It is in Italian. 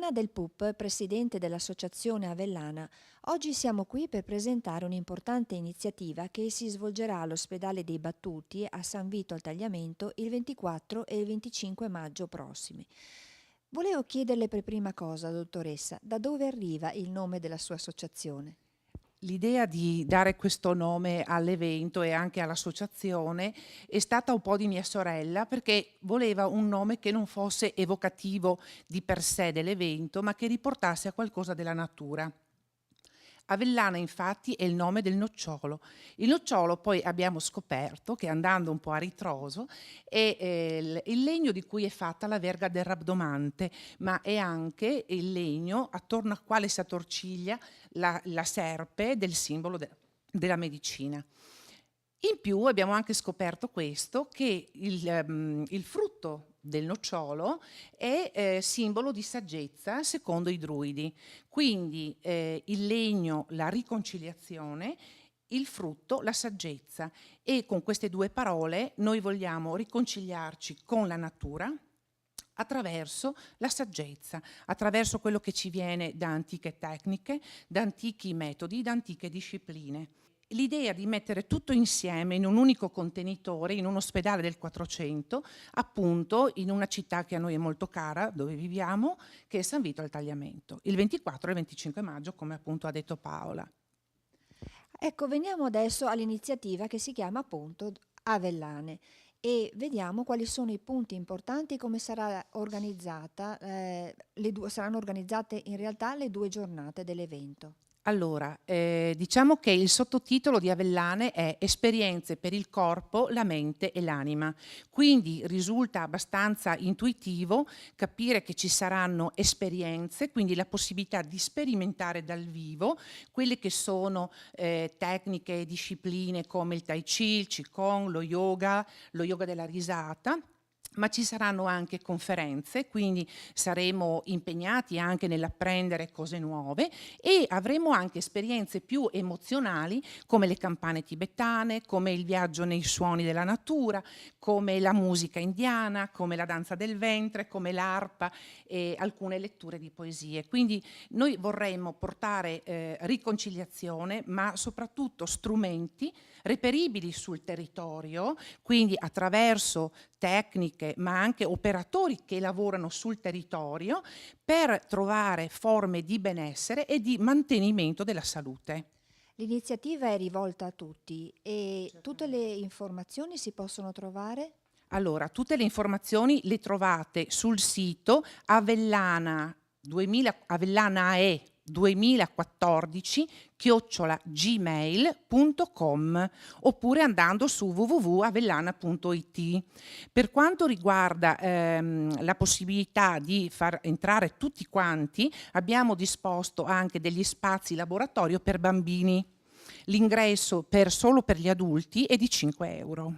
Anna Del Pup, presidente dell'Associazione Avellana. Oggi siamo qui per presentare un'importante iniziativa che si svolgerà all'Ospedale dei Battuti a San Vito al Tagliamento il 24 e il 25 maggio prossimi. Volevo chiederle per prima cosa, dottoressa, da dove arriva il nome della sua associazione? L'idea di dare questo nome all'evento e anche all'associazione è stata un po' di mia sorella, perché voleva un nome che non fosse evocativo di per sé dell'evento, ma che riportasse a qualcosa della natura. Avellana infatti è il nome del nocciolo. Il nocciolo poi abbiamo scoperto che, andando un po' a ritroso, è il legno di cui è fatta la verga del rabdomante, ma è anche il legno attorno al quale si attorciglia la serpe del simbolo della medicina. In più abbiamo anche scoperto questo, che il frutto del nocciolo è simbolo di saggezza secondo i druidi. Quindi il legno, la riconciliazione, il frutto, la saggezza. E con queste due parole noi vogliamo riconciliarci con la natura attraverso la saggezza, attraverso quello che ci viene da antiche tecniche, da antichi metodi, da antiche discipline. L'idea di mettere tutto insieme in un unico contenitore, in un ospedale del 400, appunto in una città che a noi è molto cara, dove viviamo, che è San Vito al Tagliamento, il 24 e il 25 maggio, come appunto ha detto Paola. Ecco, veniamo adesso all'iniziativa che si chiama appunto Avellane e vediamo quali sono i punti importanti e come sarà organizzata. Saranno organizzate in realtà le due giornate dell'evento. Allora, diciamo che il sottotitolo di Avellane è Esperienze per il corpo, la mente e l'anima. Quindi risulta abbastanza intuitivo capire che ci saranno esperienze, quindi la possibilità di sperimentare dal vivo quelle che sono tecniche e discipline come il Tai Chi, il Qigong, lo yoga della risata. Ma ci saranno anche conferenze, quindi saremo impegnati anche nell'apprendere cose nuove e avremo anche esperienze più emozionali come le campane tibetane, come il viaggio nei suoni della natura, come la musica indiana, come la danza del ventre, come l'arpa e alcune letture di poesie. Quindi noi vorremmo portare riconciliazione, ma soprattutto strumenti reperibili sul territorio, quindi attraverso tecniche, ma anche operatori che lavorano sul territorio per trovare forme di benessere e di mantenimento della salute. L'iniziativa è rivolta a tutti e tutte le informazioni si possono trovare? Allora, tutte le informazioni le trovate sul sito avellanae 2014 @gmail.com oppure andando su www.avellana.it. Per quanto riguarda la possibilità di far entrare tutti quanti, abbiamo disposto anche degli spazi laboratorio per bambini. L'ingresso solo per gli adulti è di 5 euro.